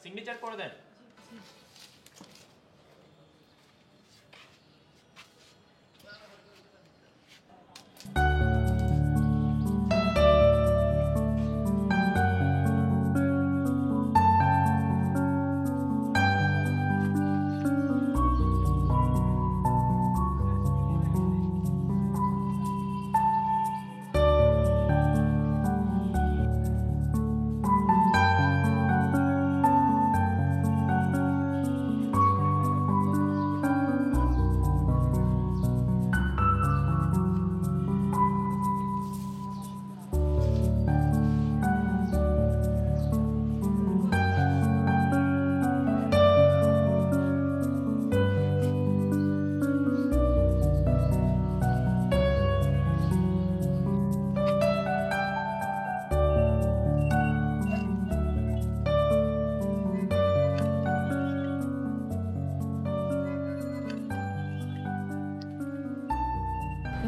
Signature করে দেন।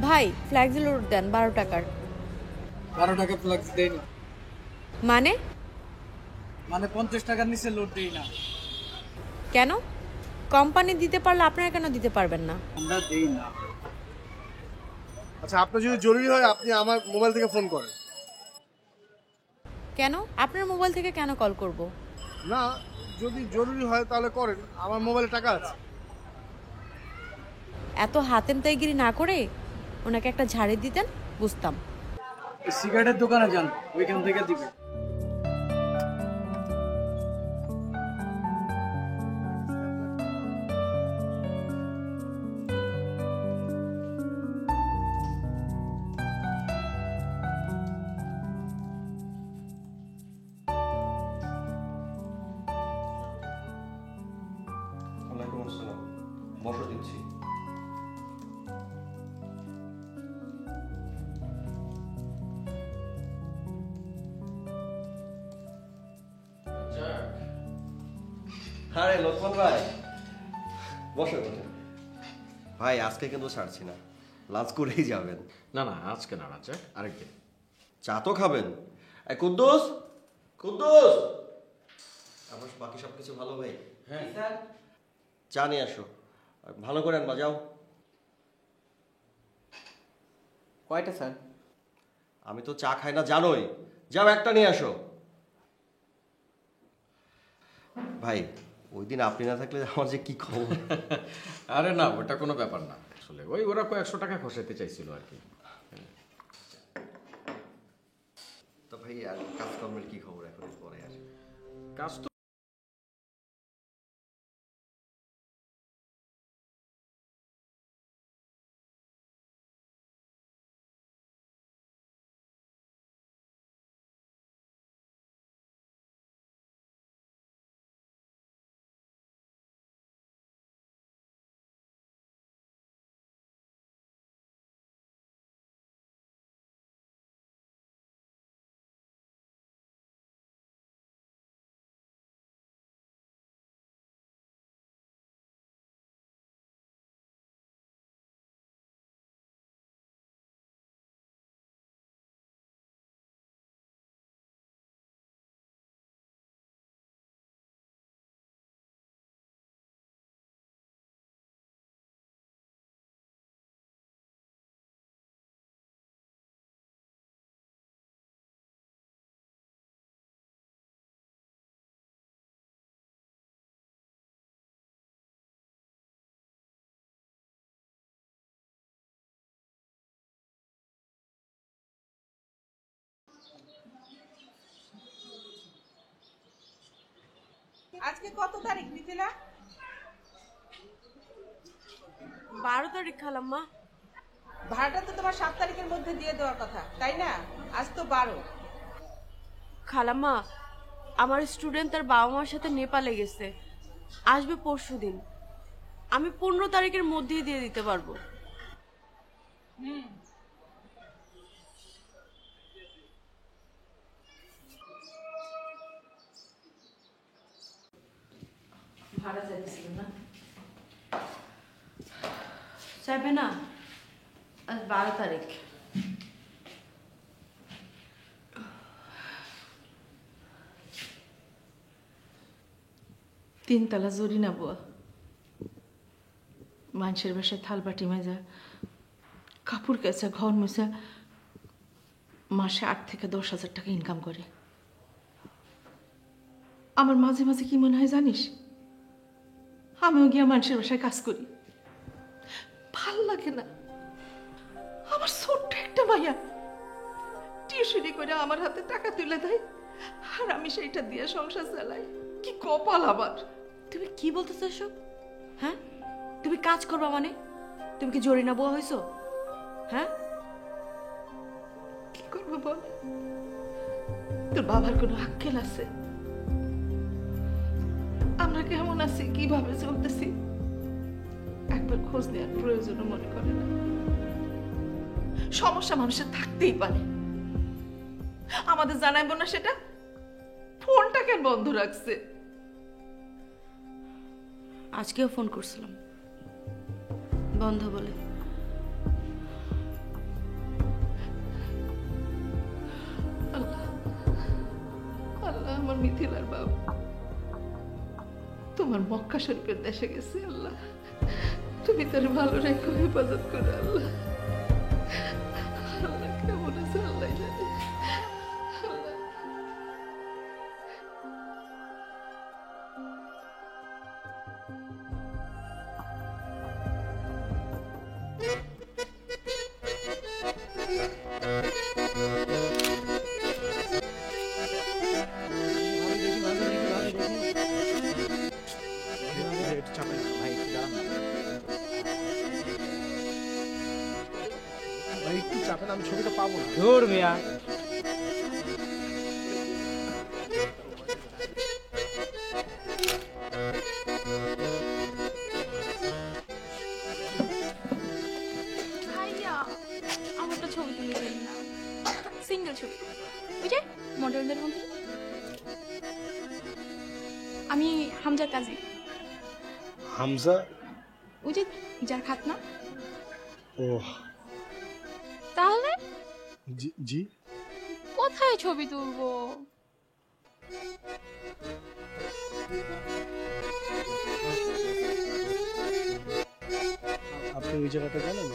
ভাই ফ্ল্যাক্সিল load দেন 12 টাকার। 12 টাকা ফ্লাক্স দেই না, মানে মানে 50 টাকার নিচে লোড দেই না। কেন? কোম্পানি দিতে পারলে আপনারা কেন দিতে পারবেন না? আমরা দেই না। আচ্ছা, আপনার যদি জরুরি হয় আপনি আমার মোবাইল থেকে ফোন করেন। কেন? আপনার মোবাইল থেকে কেন কল করব? না, যদি জরুরি হয় তাহলে করেন, আমার মোবাইলে টাকা আছে। এত হাতেম তাইগিরি না করে ওনাকে একটা ঝাড়ি দিতেন, বুঝতাম। সিগারেটের দোকানে যান, ওইখান থেকে দিবে। ওয়ালাইকুম আসসালাম, বসো দিচ্ছি। আরে লোকমান ভাই, বসে বসে। ভাই আজকে কিন্তু ছাড়ছি না, লাঞ্চ করেই যাবেন। না না, আজকে না, আচ্ছা আরেকদিন। চা তো খাবেন। এই কুদ্দুস, কুদ্দুস, আমার বাকি সব কিছু ভালো ভাই? হ্যাঁ চা নিয়ে আসো, আর ভালো করে আনবা, যাও। কয়টা স্যার? আমি তো চা খাই না জানোই, যাও একটা নিয়ে আসো। ভাই ওই দিন আপনি না থাকলে আমার যে কি খবর। আরে না, ওটা কোনো ব্যাপার না, আসলে ওই ওরা 100 টাকা খসাইতে চাইছিল আর কি। তো ভাই আর কাজকর্মের কি খবর এখন, পরে আসে। কাজ তো আজকে কত তারিখ মিথিলা? 12 তারিখ খালাম্মা। ভাড়াটা তো তোমার 7 তারিখের মধ্যে দিয়ে দেওয়ার কথা, তাই না? আজ তো 12। খালাম্মা, আমার স্টুডেন্ট তার বাবা মার সাথে নেপালে গেছে, আসবে পরশুদিন। আমি 15 তারিখের মধ্যেই দিয়ে দিতে পারবো। ভাড়া চাইছিল না, চাইবে না? আজ 12 তারিখ। তিনতলা জরিনা বুয়া মানুষের বাসায় থালবাটি মাজা কাপড় কেচা ঘর মোছা মাসে 8 থেকে 10,000 টাকা ইনকাম করে। আমার মাঝে মাঝে কি মনে হয় জানিস, আমিও গিয়া মানুষের বাসায় কাজ করি, ভাল লাগে না। আমার ছোট্ট একটা মাইয়া টিউশনি করে আমার হাতে টাকা তুলে দেয়, আর আমি সেইটা দিয়ে সংসার চালাই। কি কপাল আমার। তুমি কি বলতেছো এসব? হ্যাঁ, তুমি কাজ করবা মানে? তুমি কি জরিনা বুয়া হইছো? হ্যাঁ, কি করবো বল? তোর বাবার কোনো আক্কেল আছে? আমরা কেমন আছি, কিভাবে চলতেছি, একবার খোঁজ নেওয়ার প্রয়োজনও মনে করে না। সমস্যা মানুষের থাকতেই পারে, আমাদের জানাইব না সেটা? ফোনটা কেন বন্ধ রাখছে? আজকেও ফোন করছিলাম, বন্ধ বলে। আল্লাহ আল্লাহ, আমার মিথিলার বাবা তোমার মক্কা শরীফের দেশে গেছে। আল্লাহ তুমি তার ভালো রেখো, হেফাজত করো। আল্লাহ আল্লাহ কেমন আছে আল্লাহ জানে। আল্লাহ ভাই একটু চাপেন, আমি ছবিটা পাবো না। ধুর মিয়া, ভাইয়া আমার একটা ছবি তুলে দিন না, সিঙ্গেল ছবি, ওই যে মডেলদের মধ্যে। আমি হামজার কাজী। হামজা? ওই যে যার খাতনা। ও তাহলে জি জি। কোথায় ছবি তুলবো? আপনি ওই জায়গাটা জানেন?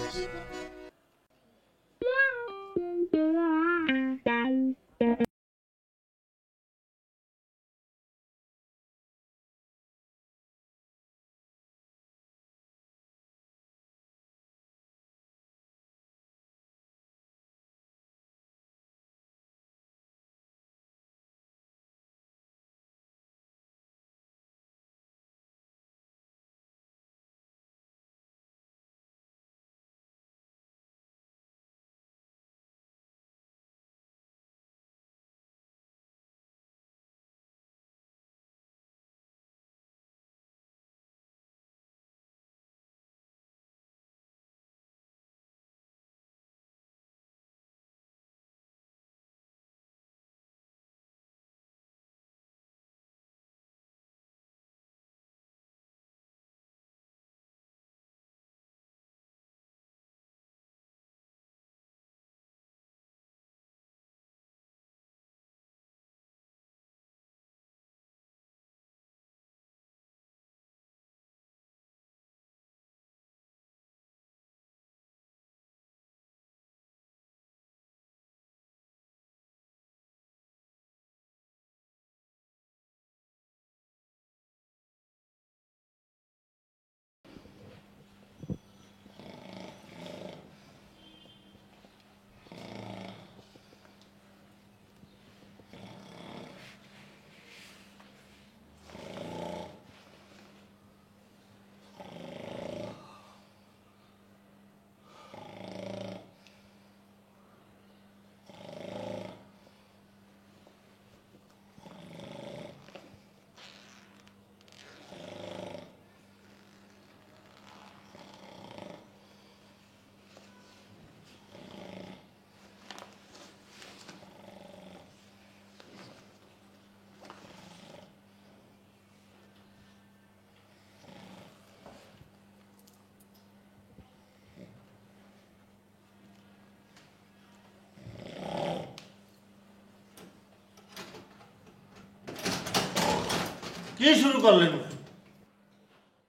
কি শুরু করলেন?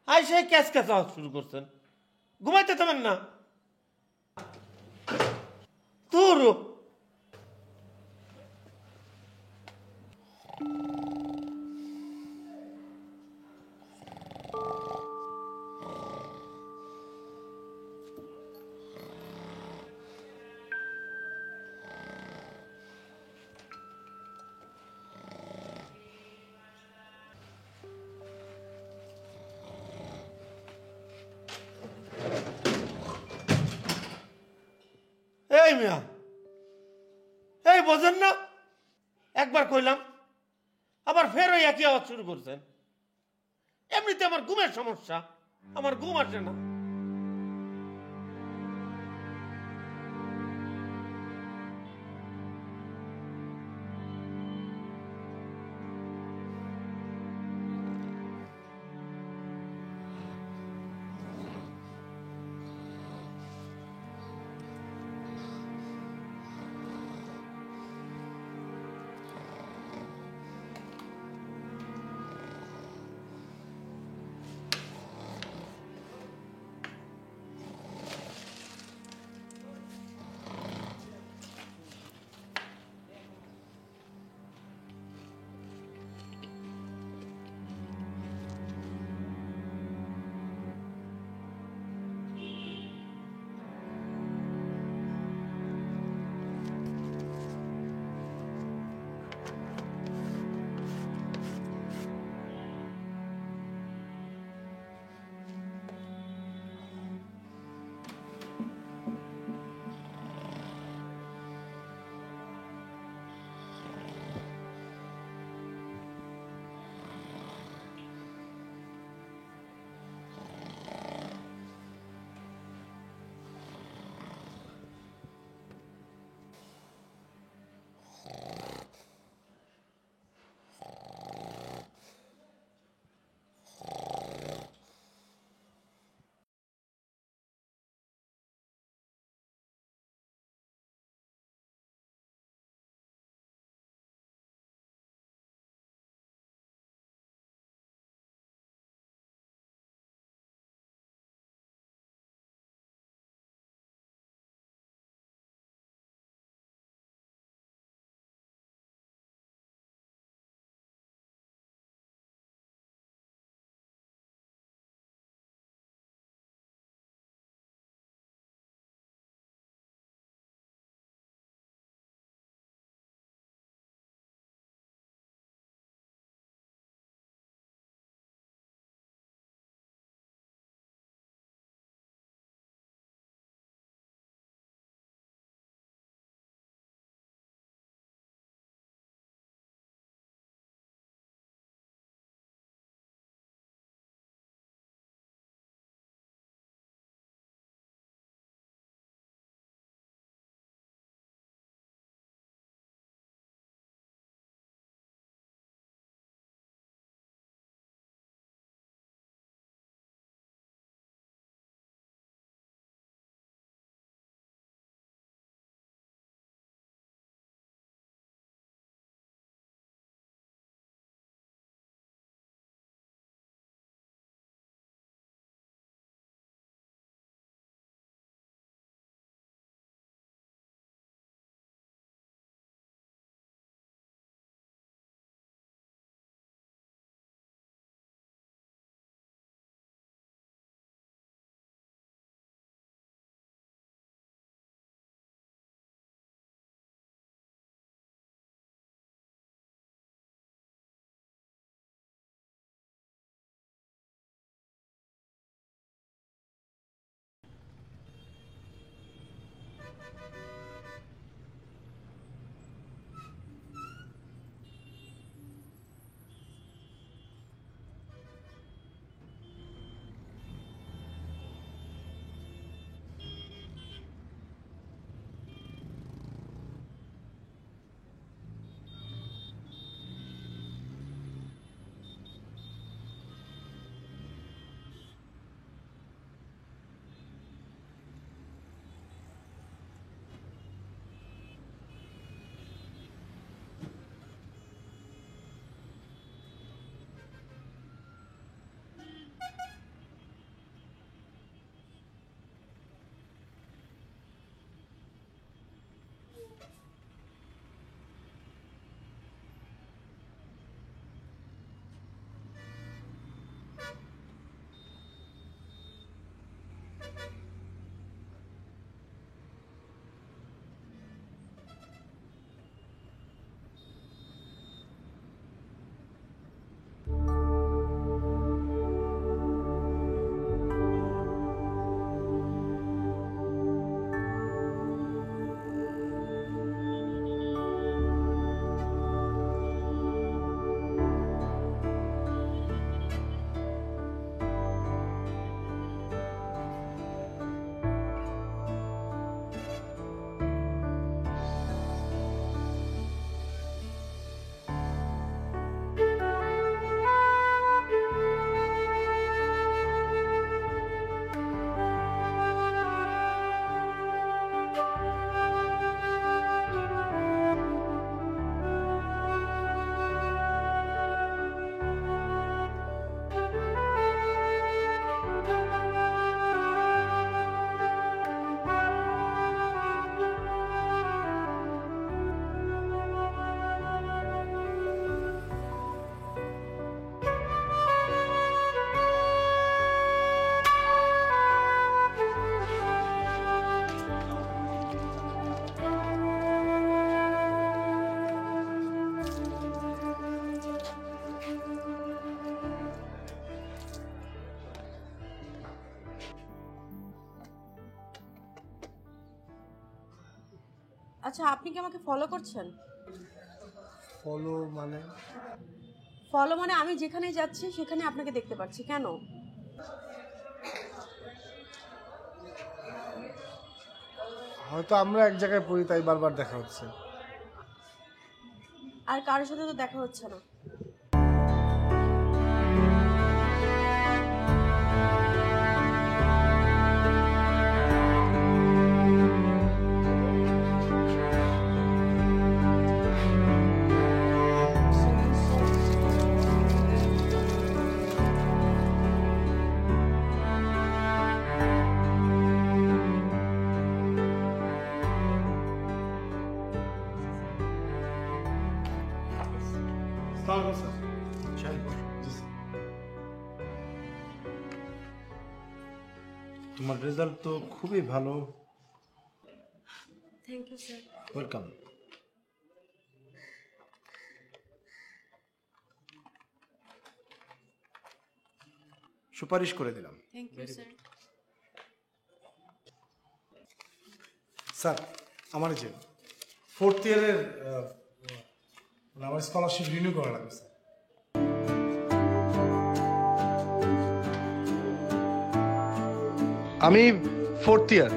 আইসে ক্যাচ ক্যাচ আওয়াজ শুরু করছেন, ঘুমাইতে থামেন না। তোর এই মিয়া, এই বোঝেন না? একবার কইলাম, আবার ফের ওই একই আওয়াজ শুরু করছেন। এমনিতে আমার ঘুমের সমস্যা, আমার ঘুম আসে না। আচ্ছা, আপনি কি আমাকে ফলো করছেন? ফলো মানে? ফলো মানে আমি যেখানে যাচ্ছি সেখানে আপনাকে দেখতে পাচ্ছি। কেন? হয়তো আমরা এক জায়গায় পড়ি, তাই বারবার দেখা হচ্ছে। আর কারোর সাথে তো দেখা হচ্ছে না। তোমার রেজাল্ট তো খুবই ভালো। Thank you sir. ওয়েলকাম। সুপারিশ করে দিলাম। Thank you sir. স্যার, আমার যে 4th ইয়ারের আমার স্কলারশিপ রিনিউ করা লাগবে স্যার। আমি 4th ইয়ার।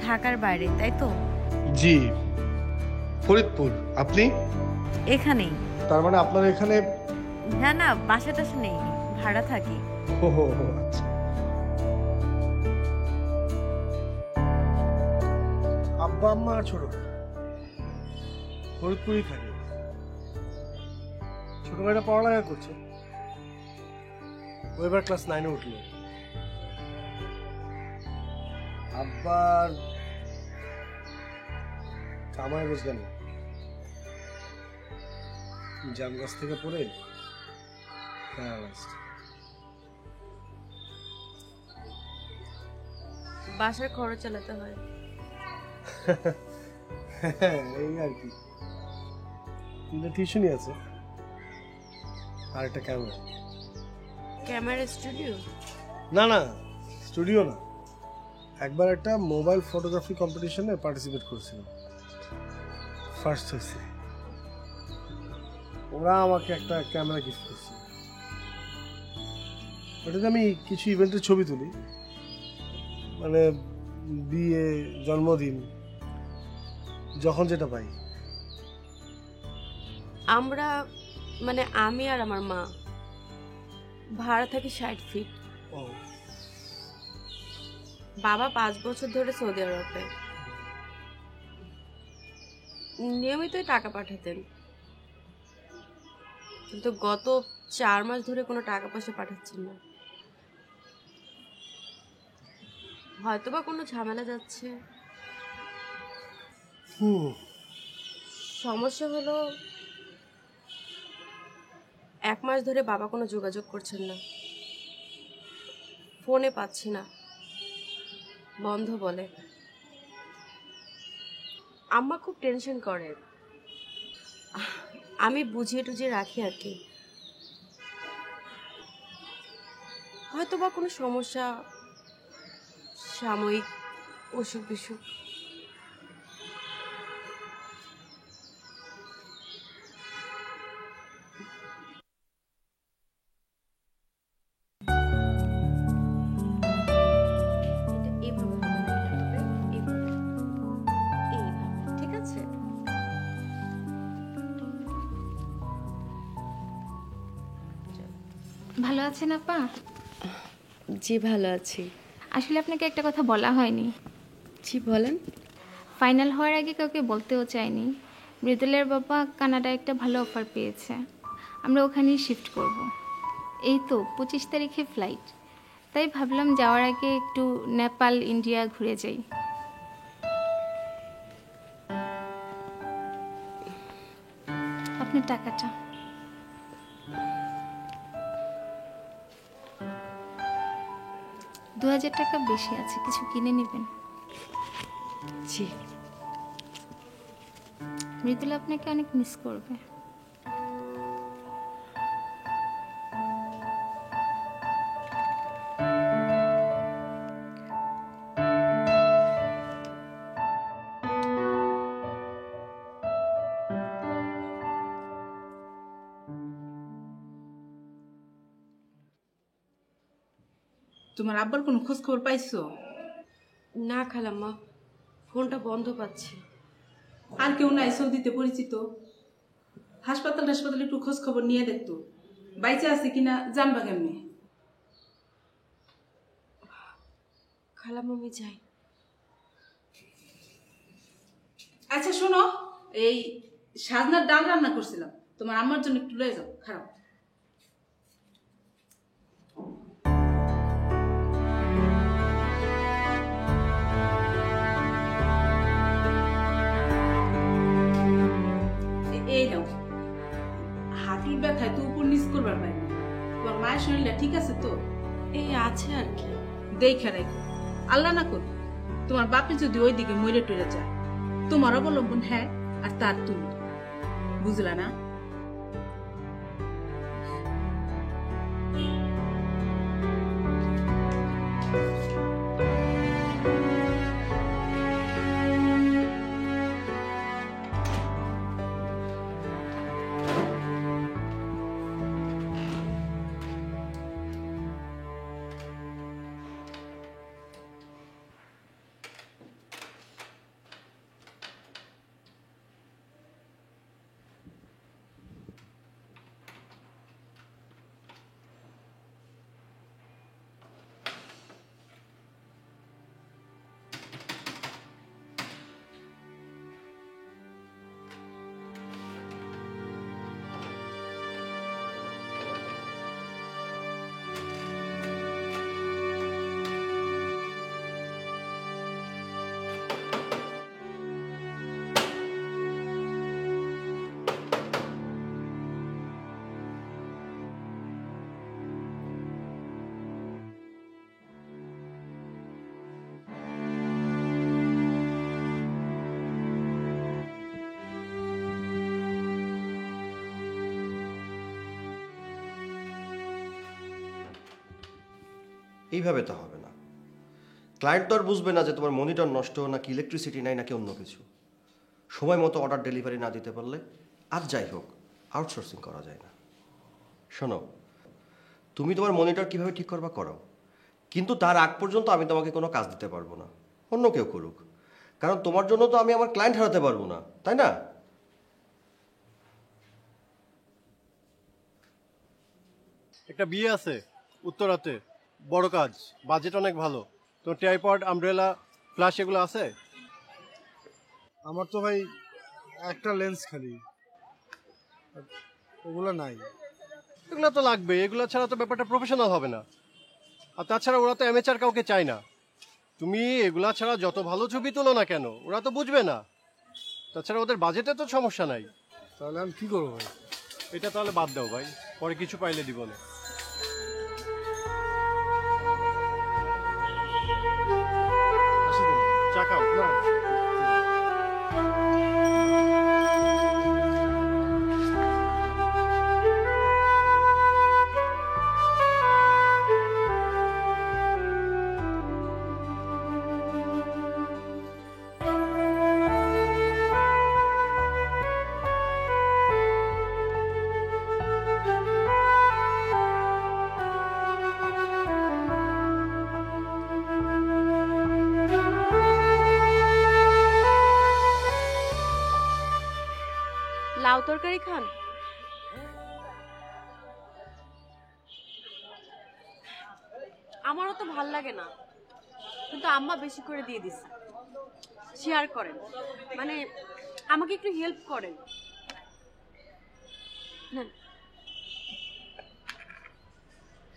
ঢাকার বাইরে, তাই তো? জি, ফরিদপুর। আপনি? এখানেই। তার মানে আপনার এখানে? না না, বাসা টাসা নেই, ভাড়া থাকি। ও আচ্ছা। আব্বা আম্মা ছোট ফরিদপুরই থাকে। ছোট ভাইটা পড়ালেখা করছে, ও এবার ক্লাস 9-এ উঠলো। আব্বার কামাই রোজগার নেই, জাম গাছ থেকে পড়ে প্যারালাইজড। বাসার খরচ চালাতে হয়। এই আর কি। টিউশনই আছে আর একটা ক্যামেরা। Camera studio? না না, স্টুডিও না। একবার একটা মোবাইল ফটোগ্রাফি কম্পিটিশনে পার্টিসিপেট করছিলাম, ফার্স্ট হয়েছে। ওরা আমাকে একটা ক্যামেরা গিফট করছে, ওটাতে আমি কিছু ইভেন্টের ছবি তুলি, মানে বিয়ে, জন্মদিন, যখন যেটা পাই। আমরা মানে আমি আর আমার মা ভাড়া থাকি 60 ফিট। বাবা 5 বছর ধরে সৌদি আরবে, নিয়মিতই টাকা পাঠাতেন, কিন্তু গত 4 মাস ধরে কোনো টাকা পয়সা পাঠাচ্ছেন না। হয়তোবা কোনো ঝামেলা যাচ্ছে। সমস্যা হলো 1 মাস ধরে বাবা কোনো যোগাযোগ করছেন না, ফোনে পাচ্ছি না, বন্ধ বলে। আম্মা খুব টেনশন করে, আমি বুঝিয়ে টুঝিয়ে রাখি আর কি। হয়তো বা কোনো সমস্যা, সাময়িক অসুখ বিসুখ। ঠিক আছে? ভালো আছেন আপা? জি ভালো আছি। আসলে আপনাকে একটা কথা বলা হয়নি। জি বলেন। ফাইনাল হওয়ার আগে কাউকে বলতেও চাইনি, মৃদুলের বাবা কানাডায় একটা ভালো অফার পেয়েছে, আমরা ওখানেই শিফট করব। এই তো 25 তারিখে ফ্লাইট, তাই ভাবলাম যাওয়ার আগে একটু নেপাল, ইন্ডিয়া ঘুরে যাই। আপনার টাকাটা। $2000 বেশি আছে, কিছু কিনে নেবেন? জি। মৃদুল আপনাকে অনেক মিস করবে। তোমার আব্বার কোনো খোঁজ খবর পাইছো? না খালাম্মা, ফোনটা বন্ধ পাচ্ছি। আর কেউ নাই সৌদিতে পরিচিত? হাসপাতালে একটু খোঁজ খবর নিয়ে দেখতো, বাইচে আছে কিনা জানবা কেমনে? খালাম্মা আমি যাই। আচ্ছা শোনো, এই সাজনার ডাল রান্না করছিলাম, তোমার আম্মার জন্য একটু লয়ে যাও। খারাপ এই নাও। হাঁটুর ব্যথায় তো উপর নিচ করবার পাই না। তোমার মায়ের শরীরটা ঠিক আছে তো? এই আছে আর কি। দেখে রাখো, আল্লাহ না করো তোমার বাপে যদি ওইদিকে মরে টরে যায়, তোমার অবলম্বন হ্যাঁ আর তার তুমি, বুঝলা না? এইভাবে তো হবে না। ক্লায়েন্ট তো আর বুঝবে না যে তোমার মনিটর নষ্ট নাকি ইলেকট্রিসিটি নাই নাকি অন্য কিছু। সময় মতো অর্ডার ডেলিভারি না দিতে পারলে আর যাই হোক আউটসোর্সিং করা যায় না। শোনো, তুমি তোমার মনিটর কিভাবে ঠিক করবা করো, কিন্তু তার আগ পর্যন্ত আমি তোমাকে কোনো কাজ দিতে পারবো না, অন্য কেউ করুক। কারণ তোমার জন্য তো আমি আমার ক্লায়েন্ট হারাতে পারবো না, তাই না? একটা বিয়ে আছে উত্তরাতে, বড় কাজ, বাজেট অনেক ভালো। তো ট্রাইপড, আমব্রেলা, ফ্ল্যাশ এগুলো আছে? আমার তো ভাই একটা লেন্স খালি, ওগুলো নাই। এগুলো তো লাগবে, এগুলো ছাড়া তো ব্যাপারটা প্রফেশনাল হবে না। আর তাছাড়া ওরা তো অ্যামেচার কাউকে চায় না। তুমি এগুলা ছাড়া যত ভালো ছবি তোলো না কেন, ওরা তো বুঝবে না। তাছাড়া ওদের বাজেটে তো সমস্যা নাই। তাহলে আমি কি করবো ভাই? এটা তাহলে বাদ দাও ভাই, পরে কিছু পাইলে দিব না। চা খাও না? লাউ তরকারি খান? আমারও তো ভাল লাগে না, কিন্তু আম্মা বেশি করে দিয়ে দিছে। শেয়ার করেন, মানে আমাকে একটু হেল্প করেন। নেন,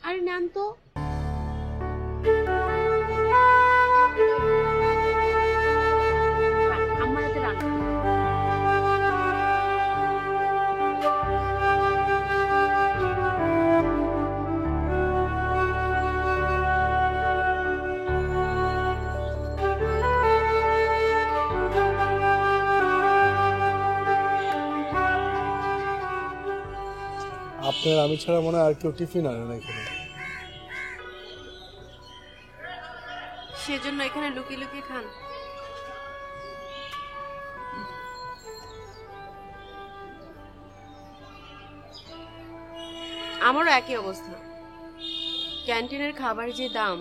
আরে নেন তো। আম্মার হাতে রান্না। আপনার আমি ছাড়া মনে হয় আর কেউ টিফিন আনে না এখানে। সেজন্য এখানে লুকিয়ে লুকিয়ে খান। আমারও একই অবস্থা, ক্যান্টিনের খাবার যে দাম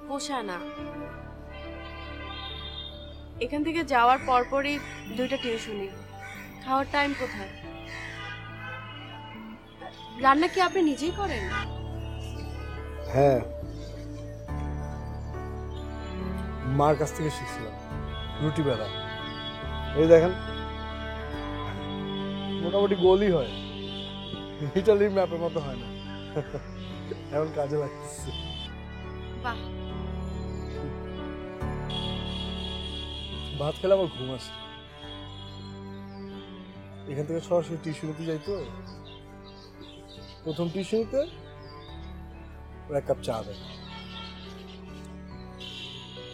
পোষায় না। এখান থেকে যাওয়ার পরপরই 2টা টিউশনি, খাওয়ার টাইম কোথায়? রান্না কি আপনি নিজেই করেন? হ্যাঁ, মার কাছ থেকে শিখছিলাম রুটি বেলা। এই দেখেন মোটামুটি গোলই হয়, ইটালির ম্যাপের মতো হয় না। এখন কাজে লাগতেছে। বাহ, ভাত খেলে আমার ঘুম আসে। এখান থেকে সরাসরি টিউশনিতে যাই তো, প্রথম টিউশনিতে 1 কাপ চা দেয়।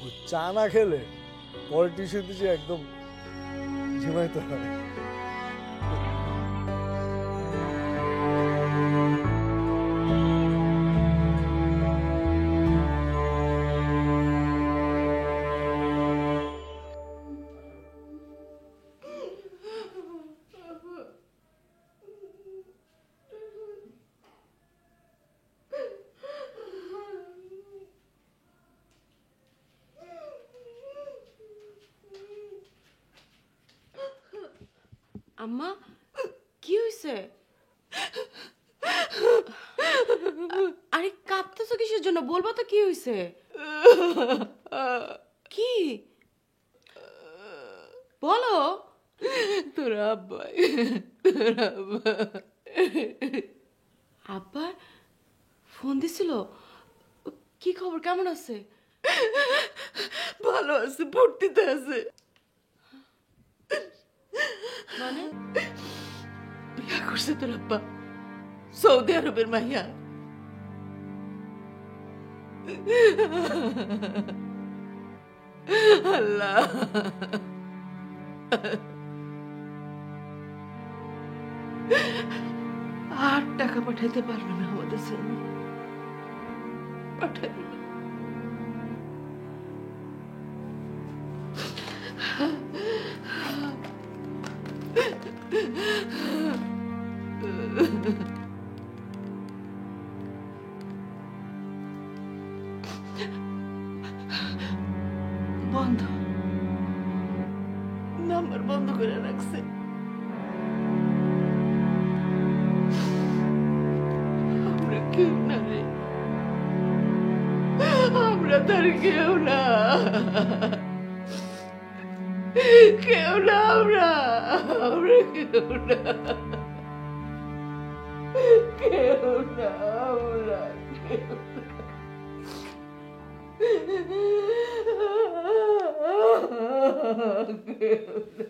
ওই চা না খেলে পরের টিউশনিতে যে একদম ঝিমাইতে হয়। আম্মা কি হয়েছে? আরে কাঁদতেছো কিসের জন্য? বলবো তো কি হয়েছে। কি বলো? তোর আব্বা আব্বা ফোন দিছিল? কি খবর, কেমন আছে? ভালো আছে, ভর্তিতে আছে। মানে বিয়া করছে তোর আব্বা সৌদি আরবের মাইয়া। আল্লাহ, আর টাকা পাঠাইতে পারবে না আমাদের জন্য, পাঠাইবে না। বন্ধ, নাম্বার বন্ধ করে রাখছে। আমরা কেউ না রে, আমরা তার কেউ না, কেউ না, আমরা কেউ না, কেউ না, আমরা কেউ না।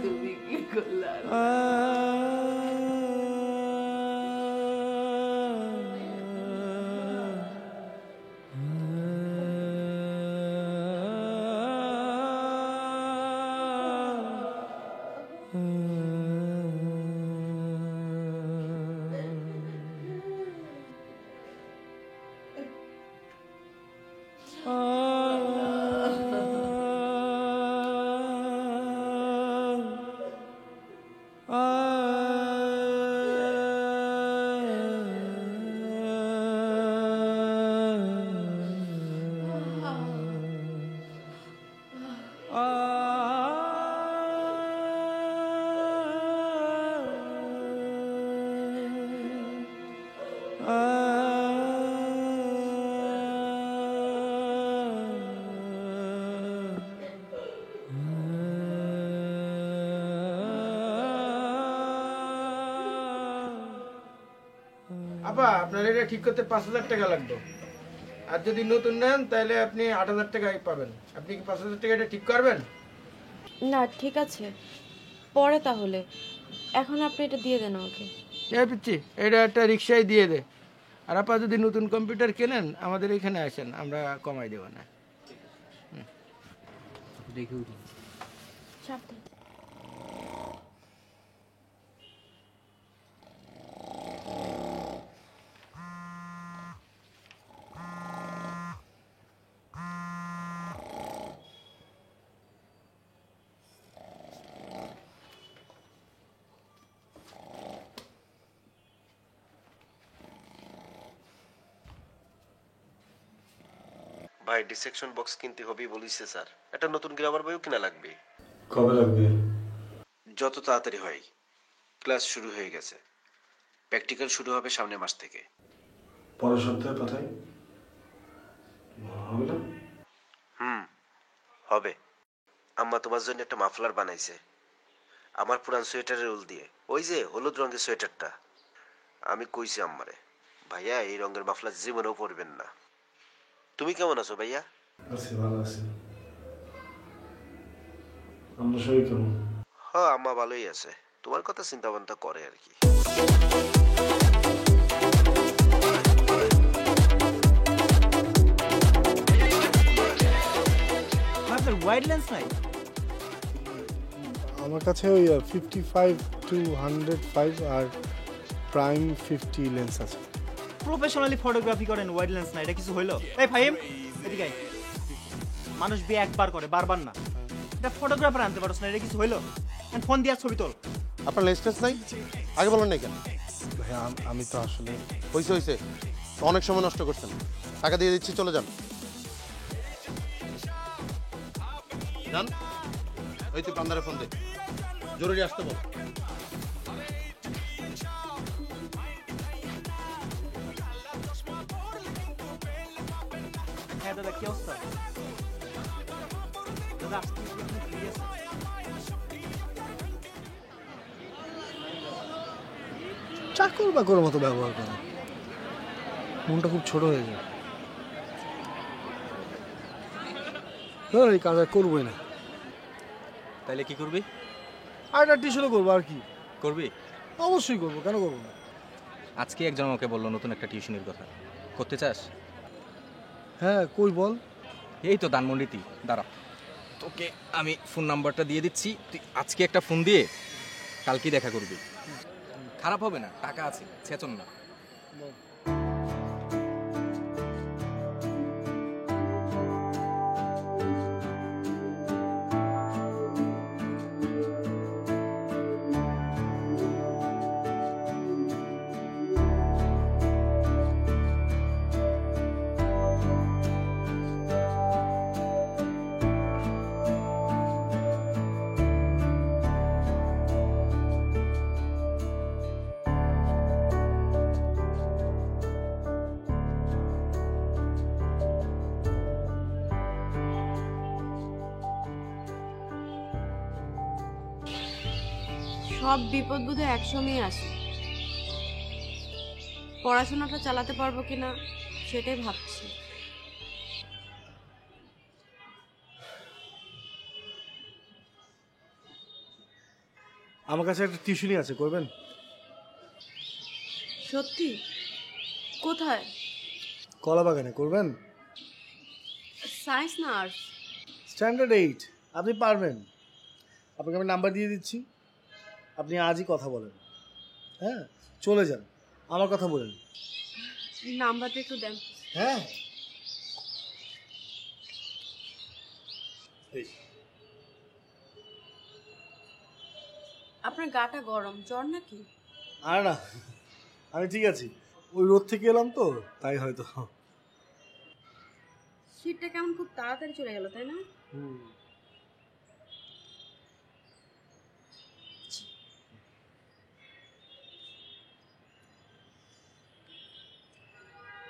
তুমি কি করলা? আপা আপনার এটা ঠিক করতে 5,000 টাকা লাগবে, আর যদি নতুন নেন তাহলে আপনি 8,000 টাকাই পাবেন। আপনি কি 5,000 টাকা এটা ঠিক করবেন? না ঠিক আছে, পরে তাহলে, এখন আপনি এটা দিয়ে দেন আমাকে। এই পিচ্ছি এটা একটা রিক্সায় দিয়ে দে। আর আপা যদি নতুন কম্পিউটার কেনেন আমাদের এখানে আসেন, আমরা কমাই দেব না। দেখি উঠি। ভাই ডিসেকশন বক্স কিনতে হবে বলিছে স্যার। একটা নতুন গ্রামার বইও কিনা লাগবে। কবে লাগবে? যত তাড়াতাড়ি হয়। ক্লাস শুরু হয়ে গেছে, প্র্যাকটিক্যাল শুরু হবে সামনের মাস থেকে। পরের সপ্তাহে পাঠাই হবে না? হবে। আম্মা তোমার জন্য একটা মাফলার বানাইছে আমার পুরান সোয়েটারের উল দিয়ে, ওই যে হলুদ রঙের সোয়েটারটা। আমি কইছি আম্মারে, ভাইয়া এই রঙের মাফলার জীবনেও পরবেন না। তুমি কেমন আছো ভাইয়া? আছি, ভালো আছি। আমরা সবাই কেমন? হ্যাঁ আম্মা ভালোই আছে, তোমার কথা চিন্তা ভাবনা করে আর কি। ওয়াইড লেন্স নাই আমার কাছে ওই 55-105 আর প্রাইম 50 লেন্স আছে। প্রফেশনালি ফটোগ্রাফি করেন, ওয়াইড লেন্স নাই, এটা কিছু হইলো? এই ফাহিম এদিকে আয়। মানুষ বিয়ে একবার করে, বারবার না। এটা ফটোগ্রাফার আনতে পারছ না, এটা কিছু হইলো? ফোন দিয়া ছবি তোল। আপনার লেন্স নাই আগে বলেন নাই কেন? ভাই আমি তো আসলে হয়েছে অনেক সময় নষ্ট করছেন। টাকা দিয়ে দিচ্ছি, চলে যান। যান, ওই তুই পান্দারে ফোন দে, জরুরি আসতে বল। হ্যাঁ দাদা, কি অবস্থা? দাদা চাকর বাকর মতো ব্যবহার করে, মনটা খুব ছোট হয়ে যায়। এই কাজ করবোই না। তাহলে কি করবি? আর একটা টিউশনও করবো। আর কি করবি? অবশ্যই করবো, কেন করবো না? আজকে একজন আমাকে বললো নতুন একটা টিউশনের কথা, করতে চাস? হ্যাঁ কই বল। এই তো ধানমন্ডিতে। দাঁড়া, তোকে আমি ফোন নাম্বারটা দিয়ে দিচ্ছি, তুই আজকে একটা ফোন দিয়ে কালকে দেখা করবি। খারাপ হবে না, টাকা আছে, ছেচন না। সব বিপদ বোধহয় একসঙ্গেই আসে। পড়াশোনাটা চালাতে পারবো কিনা সেটাই ভাবছি। আমার কাছে একটা টিউশনই আছে, করবেন? সত্যি? কোথায়? কলাবাগানে, করবেন? সায়েন্স না আর্টস? স্ট্যান্ডার্ড 8, আপনি পারবেন। আপনাকে আমি নাম্বার দিয়ে দিচ্ছি, আপনি আজই কথা বলেন। হ্যাঁ চলে যান, আমার কথা বলেন। নাম্বারটা একটু দেন। হ্যাঁ আপনার গাটা গরম, জ্বর নাকি? আর না, আমি ঠিক আছি। ওই রোদ থেকে এলাম তো, তাই হয়তো। শীতটা কেমন খুব তাড়াতাড়ি চলে গেল, তাই না?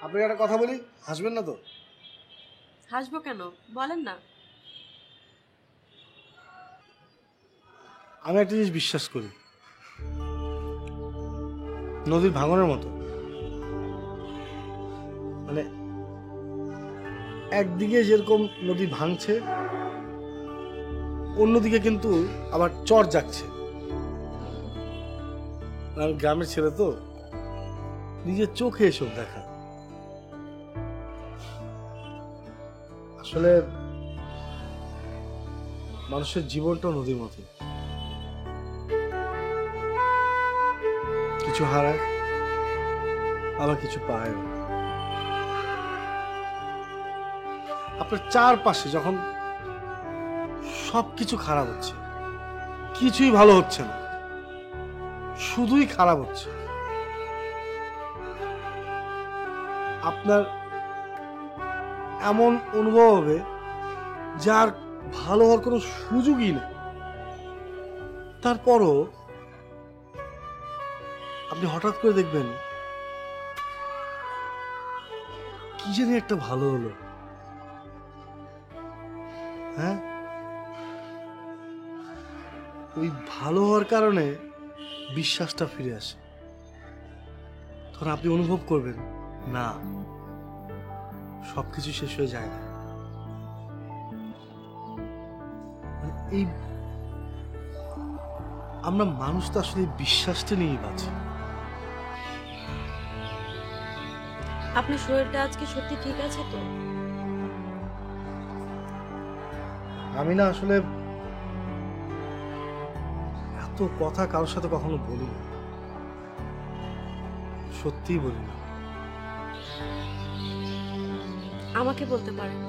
আপনাকে একটা কথা বলি, হাসবেন না তো? হাসবো কেন, বলেন না। আমি একটা জিনিস বিশ্বাস করি, নদীর ভাঙনের মতো। মানে একদিকে যেরকম নদী ভাঙছে, অন্যদিকে কিন্তু আবার চর জাগছে। আমি গ্রামের ছেলে তো, নিজের চোখে এসব দেখা। আসলে মানুষের জীবনটা নদীর মতো, কিছু হারায় আবার কিছু পায়। আপনার চারপাশে যখন সবকিছু খারাপ হচ্ছে, কিছুই ভালো হচ্ছে না, শুধুই খারাপ হচ্ছে, আপনার এমন অনুভব হবে যার ভালো হওয়ার কোনো সুযোগই নেই। তারপরও আপনি হঠাৎ করে দেখবেন কি জানি একটা ভালো হলো। হ্যাঁ, ওই ভালো হওয়ার কারণে বিশ্বাসটা ফিরে আসে। তখন আপনি অনুভব করবেন না, সবকিছু শেষ হয়ে যায় না। এই আমরা মানুষ তো আসলে বিশ্বাসটা নিয়েই বাঁচি। আপনার শরীরটা আজকে সত্যি ঠিক আছে তো? আমি না আসলে এত কথা কারোর সাথে কখনো বলি না, সত্যিই বলি না। আমাকে বলতে পারেন।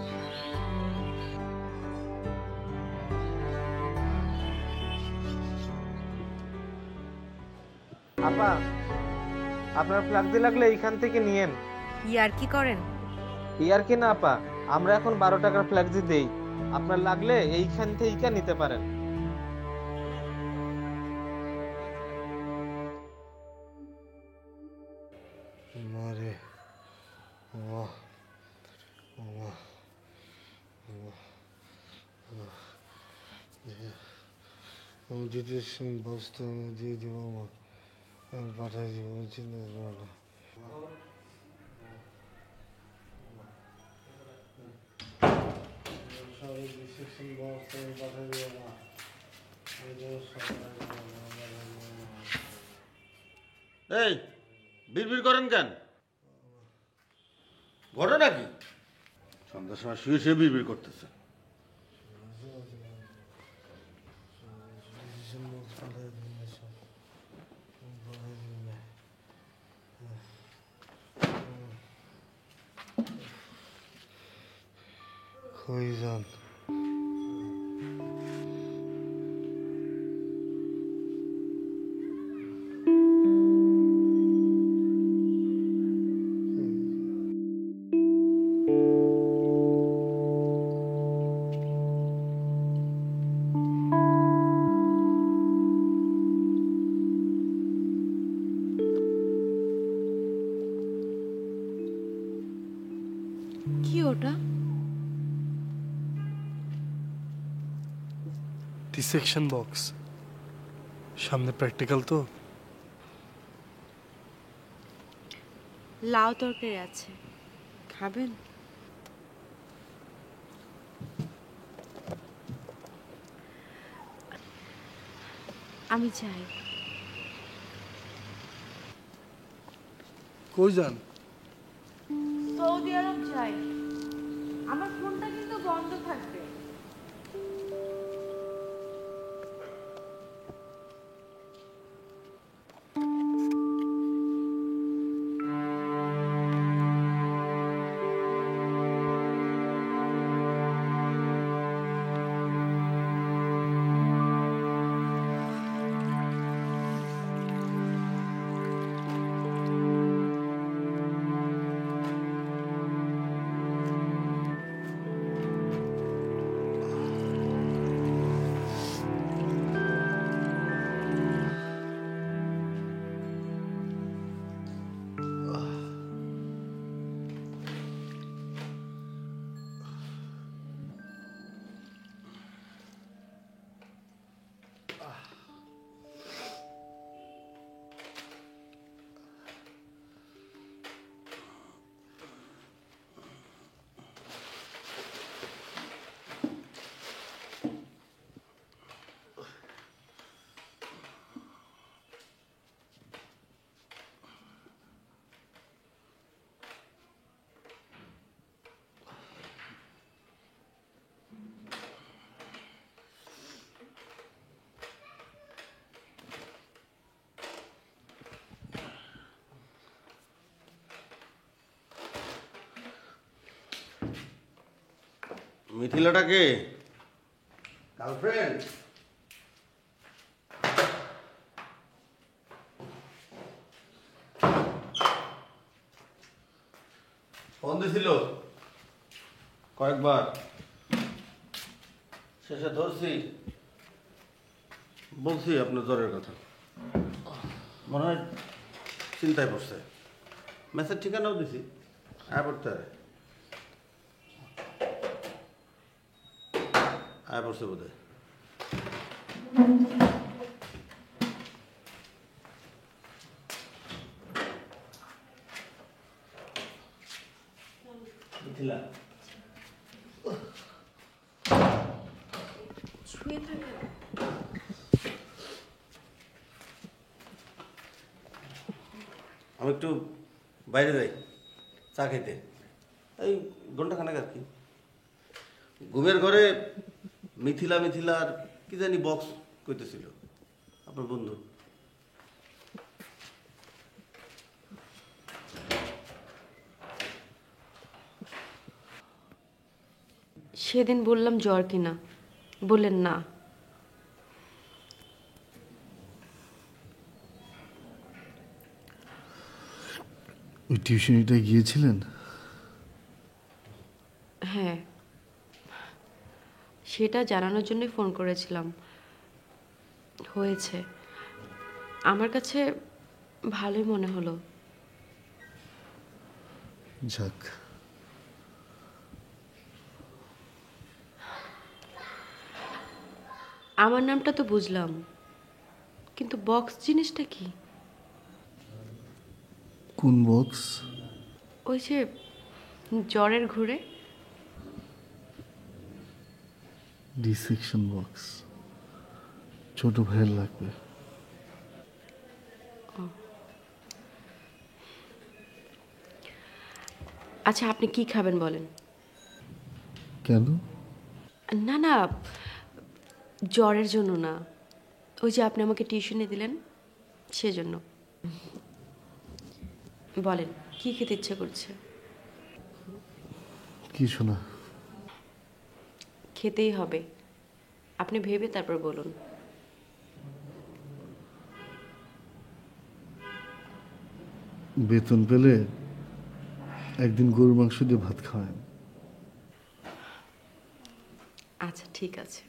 আপা, আপনার ফ্ল্যাক্সি লাগলে এইখান থেকে নিয়েন। ইয়ার কি করেন? ইয়ার কি না আপা, আমরা এখন 12 টাকার ফ্ল্যাক্সি দেই, আপনার লাগলে এইখান থেকে নিতে পারেন। মারে আমি দিতে বস্তু দিয়ে দিব, আমি পাঠাই দিব, চিন্তা করো না। এই বিড়বিড় করেন কেন? ঘটনা কি? সন্ধ্যার সময় শুয়ে শুয়ে বিড়বিড় করতেছে। কই যান? কি ওটা? ডিসেকশন বক্স, সামনে প্র্যাকটিক্যাল তো। লাউ তরকারি আছে, খাবেন? আমি চাই। কই যান? সৌদি আরব যাই। আমার ফোনটা কিন্তু বন্ধ থাকবে। মিথিলাটাকে গার্লফ্রেন্ড? ফোন দিছিল কয়েকবার, শেষে ধরছি, বলছি আপনার জ্বরের কথা। মনে হয় চিন্তায় পড়ছে। মেসেজ ঠিকানাও দিছি, আয় পড়তে আয় পড়ছে বোধ হয়। মিথিলা শুয়ে থাকে। আমি একটু বাইরে যাই চা খেতে, এই ঘন্টাখানেক আর কি। ঘুমের ঘরে মিথিলা মিথিলা আর কি জানি বক্স কইতেছিল আপনার বন্ধু। সেদিন বললাম জ্বর কিনা, বললেন না। ওই টিউশনিটা গিয়েছিলেন? হ্যাঁ, সেটা জানানোর জন্যই ফোন করেছিলাম। হয়েছে, আমার কাছে ভালোই মনে হলো। যাক, আমার নামটা তো বুঝলাম, কিন্তু বক্স জিনিসটা কি? কোন বক্স? ওই যে জ্বরের ঘুরে। ডিসেকশন বক্স, ছোট ভাইয়ের লাগবে। আচ্ছা, আপনি কি খাবেন বলেন? কেন? না না, জ্বরের জন্য না, ওই যে আপনি আমাকে টিউশনে দিলেন সেজন্য। বলেন কি খেতে ইচ্ছে করছে? কিছু না। খেতেই হবে, আপনি ভেবে তারপর বলুন। বেতন পেলে একদিন গরুর মাংস দিয়ে ভাত খাওয়ায়। আচ্ছা ঠিক আছে।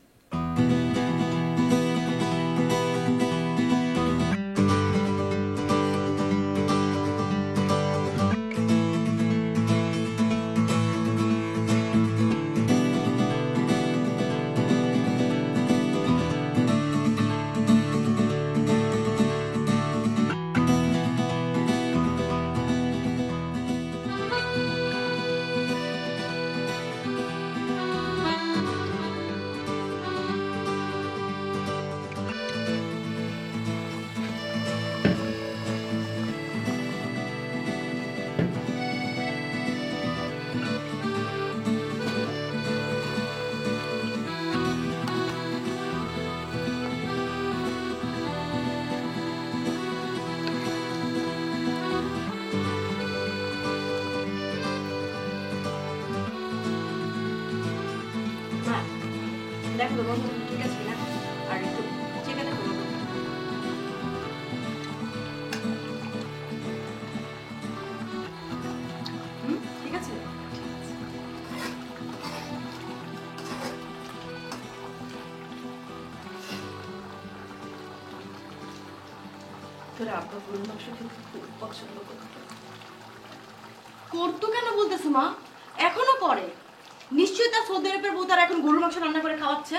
দেখো তো বন্ধু ঠিক আছে কিনা, আর একটু চেকে দেখো। ঠিক আছে। তোর আব্বা গরুর মাংস খেতে খুব পছন্দ করতো কেন বলতেছো মা? এখনো করে। নিশ্চয়ই তার সৌদি আরবের বউ তার এখন গরুর মাংস রান্না করে খাওয়াচ্ছে।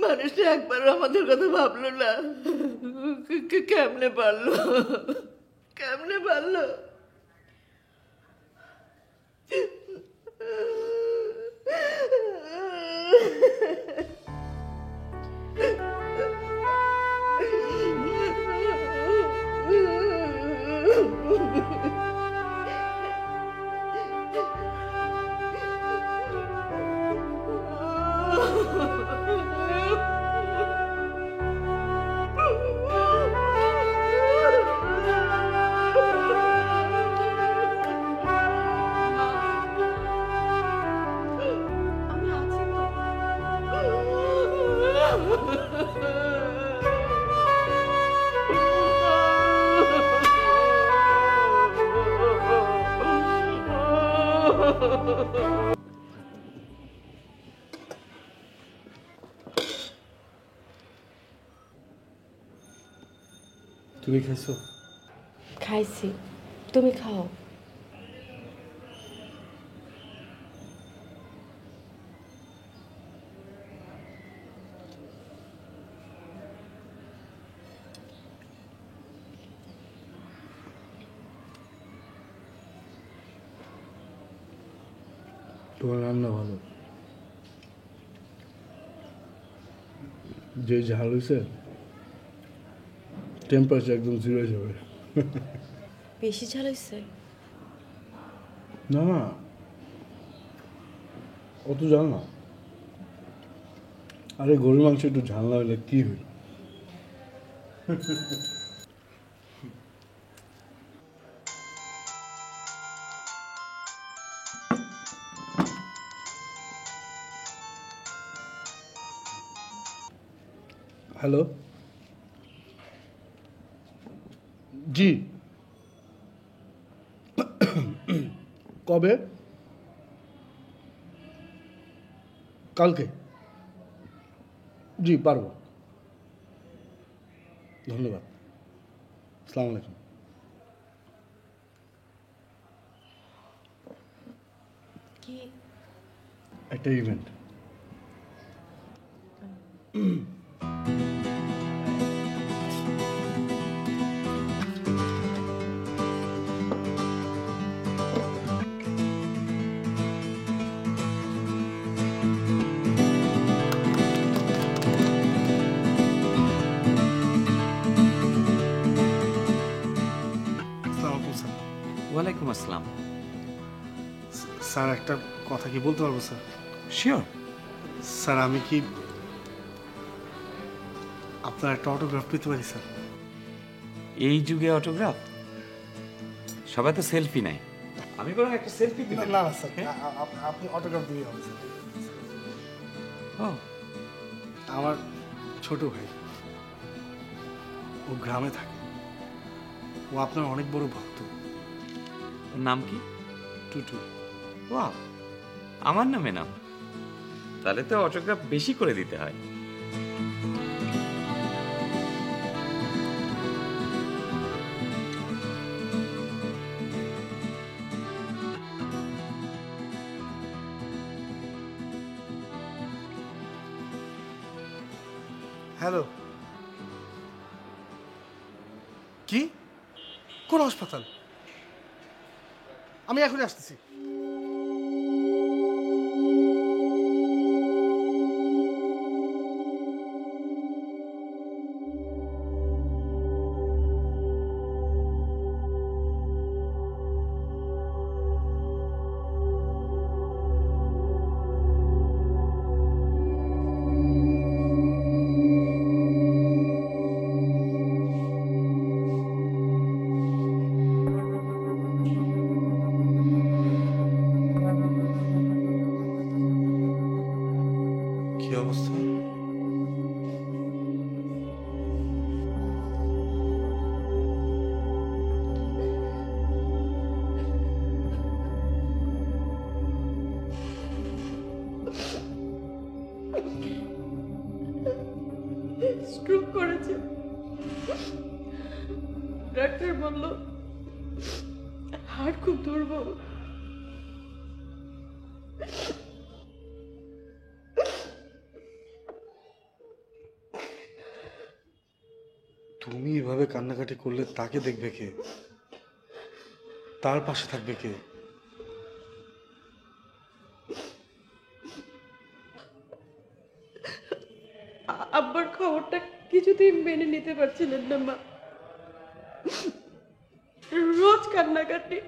মানুষটা একবারও আমাদের কথা ভাবলো না। কেমনে পারলো, কেমনে পারলো? তুমি খাইছো? খাইছি, তুমি খাও। তোমার রান্না ভালো, যে ঝাল হয়েছে টেম্পারেচার একদম 0 যাবে। বেশি ঝাল হয়েছে? না না, অত ঝাল না। আরে গরুর মাংস একটু ঝাল না হলে কি হইল? হ্যালো, জি কবে? কালকে? জি পারবো। ধন্যবাদ, আসসালামু আলাইকুম। কি একটা ইভেন্ট। ওয়ালাইকুম আসসালাম। স্যার একটা কথা কি বলতে পারবো স্যার? শিওর। স্যার আমি কি আপনার একটা অটোগ্রাফ পেতে পারি স্যার? এই যুগে অটোগ্রাফ? সবাই তো সেলফি নেয়, আমি বরং একটা সেলফি দিই। না না স্যার, আপনি অটোগ্রাফ দিয়ে হবে স্যার। ও, আমার ছোট ভাই, ও গ্রামে থাকে, ও আপনার অনেক বড় ভক্ত। ওর নাম কি? টুটু। ওয়াও, আমার নামে নাম, তাহলে তো অটোগ্রাফ বেশি করে দিতে হয়। হ্যালো, কি? কোন হাসপাতাল? আমি এখনই আসতেছি। কি অবস্থা? স্ট্রোক করেছে, ডাক্তার বলল হার্ট খুব দুর্বল। তুমি এভাবে কান্নাকাটি করলে তাকে দেখবে কে? তার পাশে থাকবে কে? আব্বার খবরটা কিছুতেই মেনে নিতে পারছিলেন না মা। রোজ কান্নাকাটি,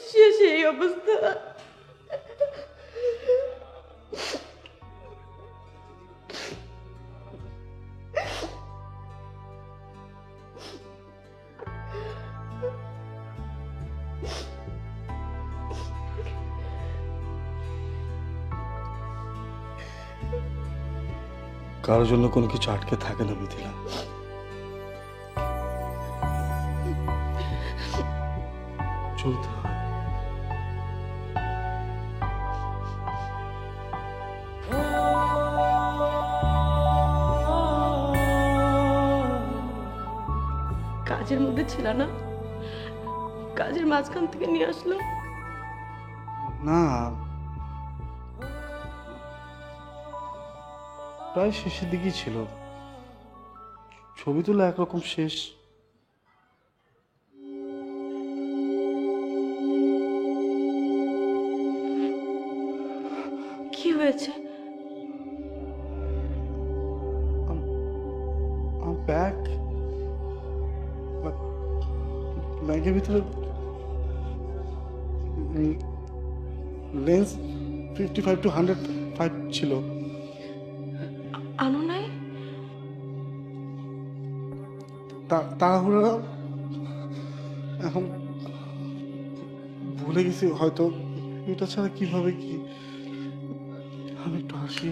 শেষে এই অবস্থা। কারোর জন্য কোনো কিছু আটকে থাকে না মিথিলা। চলতে হয়। কাজের মধ্যে ছিল না, কাজের মাঝখান থেকে নিয়ে আসলো। না, প্রায় শেষের দিকেই ছিল। ছবি তোলা একরকম শেষ। কি হয়েছে? ব্যাগের ভিতরে লেন্স 55 to 105 ছিল। আনো নাই? তাড়াহুড়া এখন ভুলে গেছি হয়তো। এটা ছাড়া কিভাবে কি? আমি একটু আসি,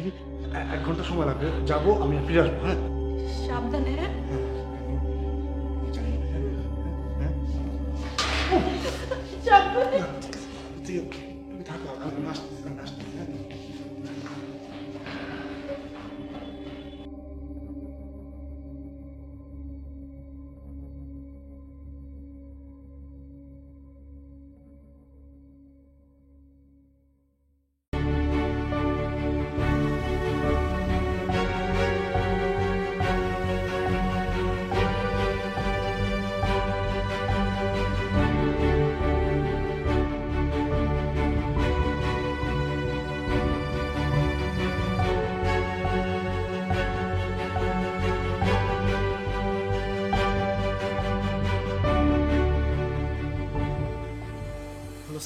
1 ঘন্টা সময় লাগবে, যাবো, আমি ফিরে আসবো। হ্যাঁ, সাবধানে। তুমি থাকো, আমি আসছি।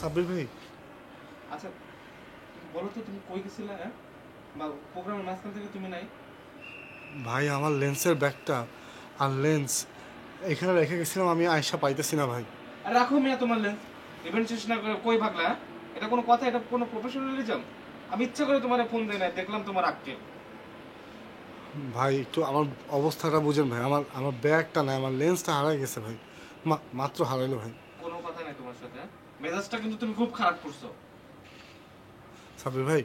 সাব্বির ভাই, আচ্ছা বলো তো তুমি কই গেছিলে? হ্যাঁ, বা প্রোগ্রামের মাঝখান থেকে তুমি নাই? ভাই আমার লেন্সের ব্যাগটা আর লেন্স এখানে রেখে গেছিলাম, আমি আয়সা পাইতেছি না ভাই। রাখো মিয়া তোমার লেন্স, ইভেন্ট শেষ না করে কই ভাগলা? এটা কোনো কথা? এটা কোনো প্রফেশনালিজম? আমি ইচ্ছা করে তোমার ফোন দেই না, দেখলাম তোমার আক্কেল। ভাই একটু আমার অবস্থাটা বুঝেন ভাই, আমার ব্যাগটা নাই, আমার লেন্সটা হারাই গেছে ভাই, মাত্র হারাইলো ভাই। কোনো কথা নাই তোমার সাথে। মেজাজটা কিন্তু তুমি খুব খারাপ করছো সাব্বির ভাই।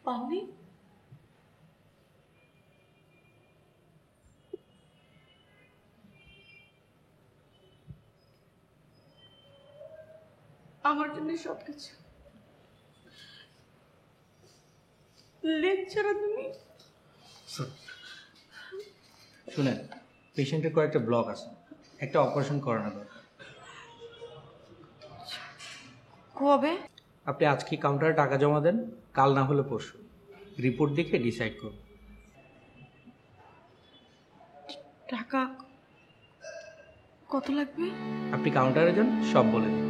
পাওনি? আমার জন্য সবকিছু। লেন্স ছাড়া তুমি। শুনেন, পেশেন্টের কয়েকটা ব্লক আছে, একটা অপারেশন করানো দরকার। কবে? আপনি আজকে কাউন্টারে টাকা জমা দেন, কাল না হলে পরশু রিপোর্ট দেখে ডিসাইড করুন। টাকা কত লাগবে? আপনি কাউন্টারে যান, সব বলে দিন।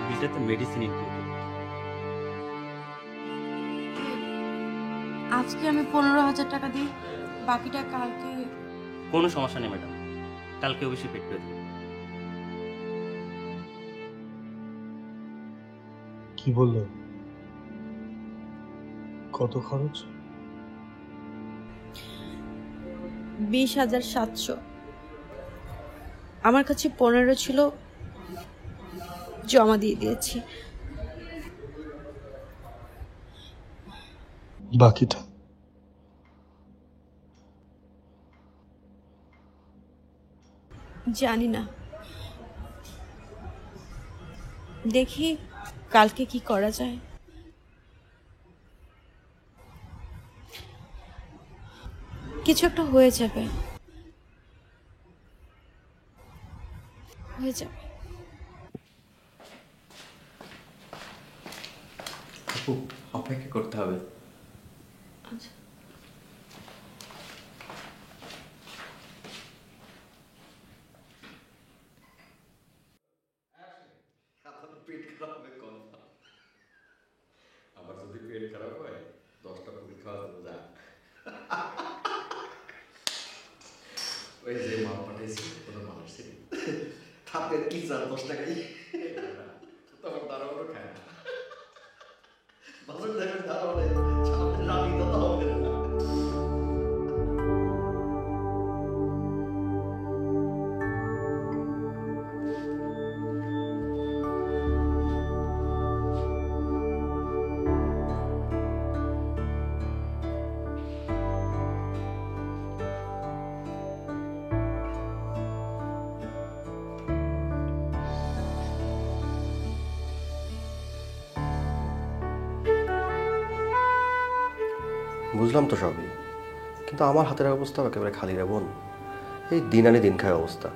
বিলটাতে মেডিসিন ইনক্লুড। আজকে আমি 15,000 টাকা দিই, বাকিটা কালকে। কোনো সমস্যা নেই ম্যাডাম, কালকে অবশ্যই পেড করে দেবো। কি বললো? কত খরচ? 20,700। আমার কাছে 15 ছিল, জমা দিয়ে দিয়েছি। বাকিটা জানি না, দেখি কালকে কি করা যায়। কিছু একটা হয়ে যাবে, হয়ে যাবে। অপেক্ষা করতে হবে। আচ্ছা। পেট খারাপ হবে কথা। আমার যদি পেট খারাপ হয় 10টা পুরি খাওয়া যাবে যা। ওই যে মা পাঠাইছি কোনো মানুষ ছিল থাপের কি চার 10 টাকাই তখন দাঁড়ানো খায় না। বাজার দেখেন দাঁড়ানো সামনে রানি তো হবে না। বুঝলাম তো সবই, কিন্তু আমার হাতের অবস্থা একেবারে খালি রে বোন। এই দিন আনে দিন খায় অবস্থা।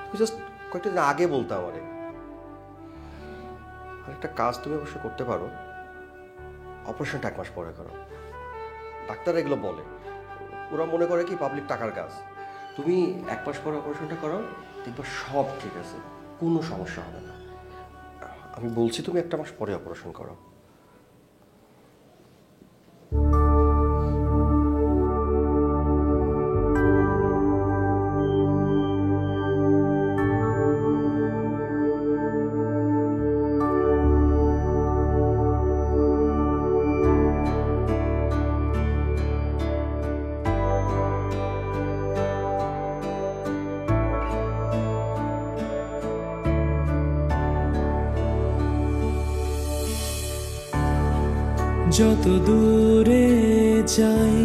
তুই জাস্ট কয়েকটা দিন আগে বলতে আমারে। আরেকটা কাজ তুমি অবশ্য করতে পারো, অপারেশনটা 1 মাস পরে করো। ডাক্তার এগুলো বলে, ওরা মনে করে কি পাবলিক টাকার কাজ। তুমি 1 মাস পরে অপারেশনটা করো, দেখবা সব ঠিক আছে, কোনো সমস্যা হবে না। আমি বলছি তুমি 1 মাস পরে অপারেশন করো। যত দূরে যাই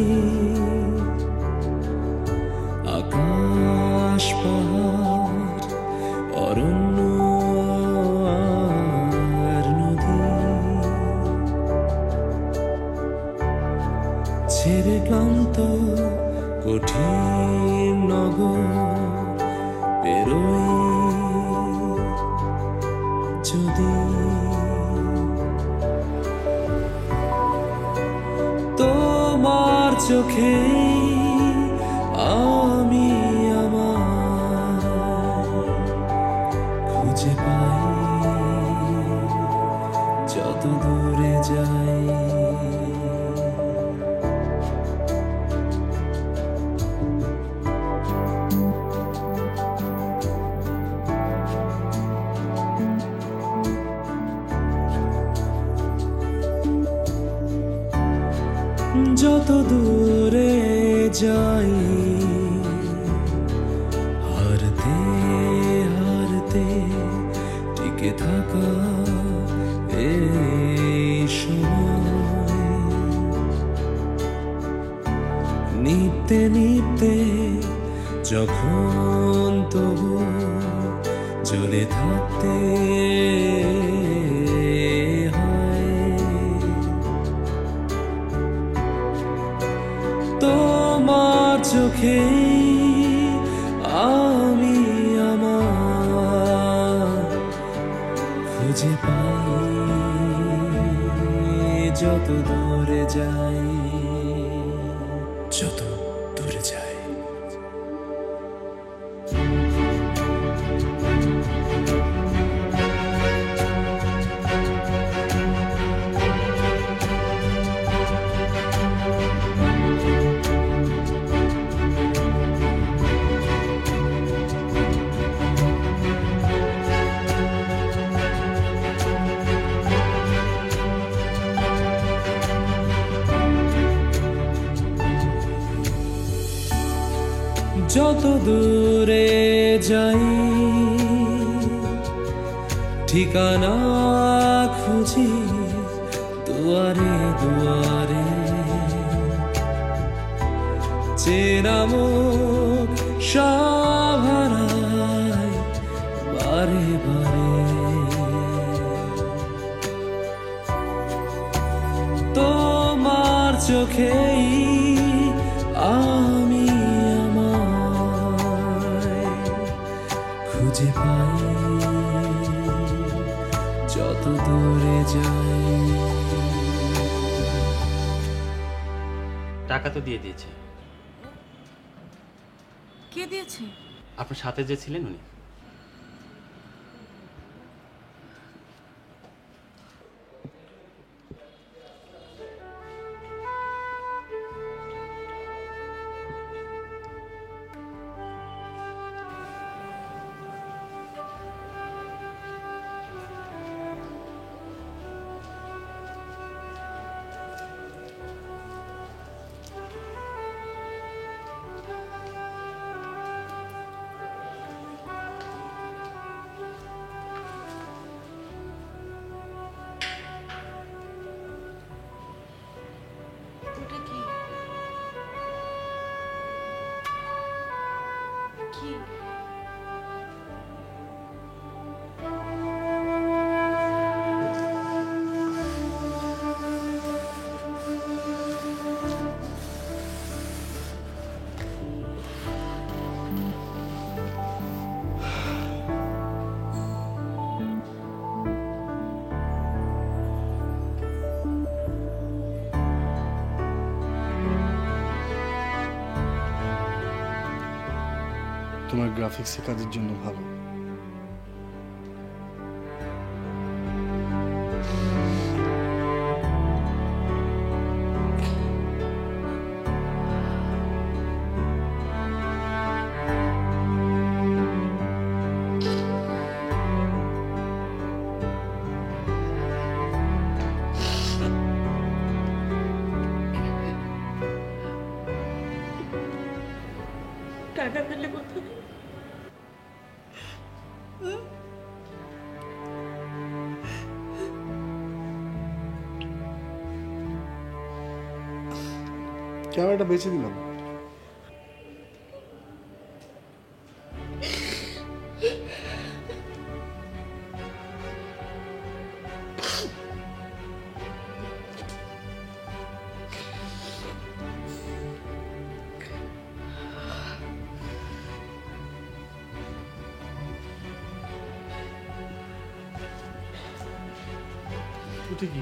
আকাশ পাহাড় অরণ্য আর নদী ছেড়ে ক্লান্ত কঠিন নগর পেরোই যদি তোমার চোখে আমি আমার খুঁজে পাই যত দূরে যাই। যত দূরে যাই হারতে হারতে টিকে থাকা এই সময় নিতে নিতে যখন তবু জ্বলে থাকতে তোমার চোখে আমি আমার খুঁজে পাই যত দূরে যাই যত দূরে যাই যত দূরে যাই ঠিকানা খুঁজি দুয়ারে দুয়ারে চেনা মুখ সভারায় বারে বারে তোমার চোখেই আমি খুঁজে পাই যত দূরে যাই টাকা তো দিয়ে দিয়েছে। কে দিয়েছে? আপনার সাথে যে ছিলেন উনি। তোমার গ্রাফিক্সের কাজের জন্য ভালো। টাকা পেলে কোথায়? ক্যামেরাটা বেঁচে দিলাম। ওটা কি?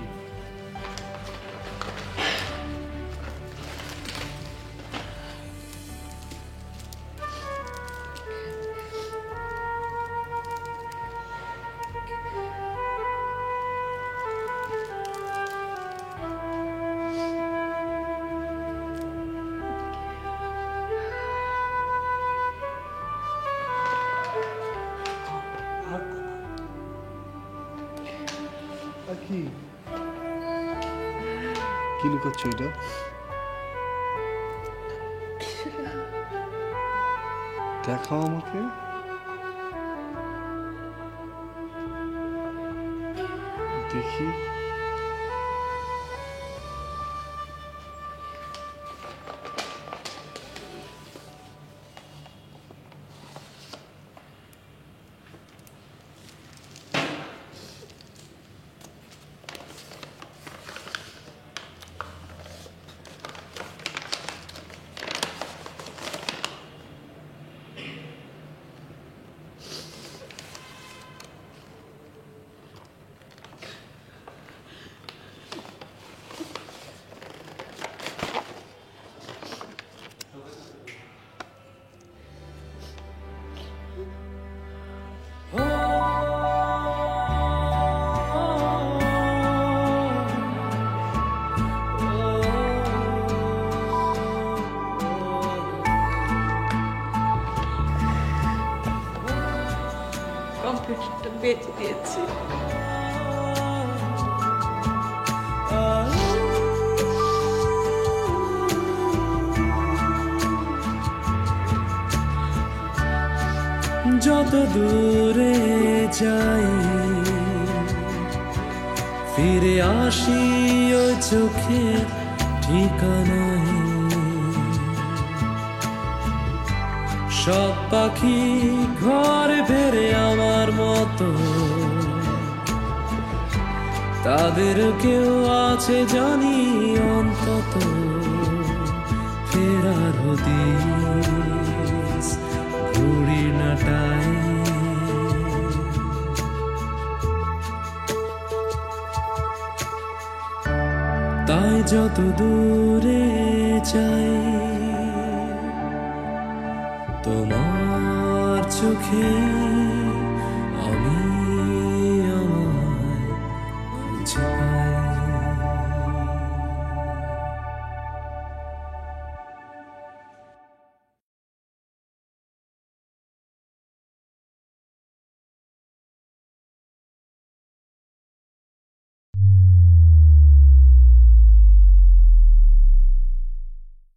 কি কি লুকাচ্ছ এটা? দেখাও আমাকে। দেখি। কম্পিউটারটা বেঁচে দিয়েছি। যত দূরে যাই ফিরে আসি ওই চোখের ঠিকানায়। সব পাখি ঘর ফেরে আমার মতো, তাদের কেউ আছে জানি অন্তত ফেরার হদিস ঘুড়ি নাটায়। তাই যত দূরে যাই তোমার চোখে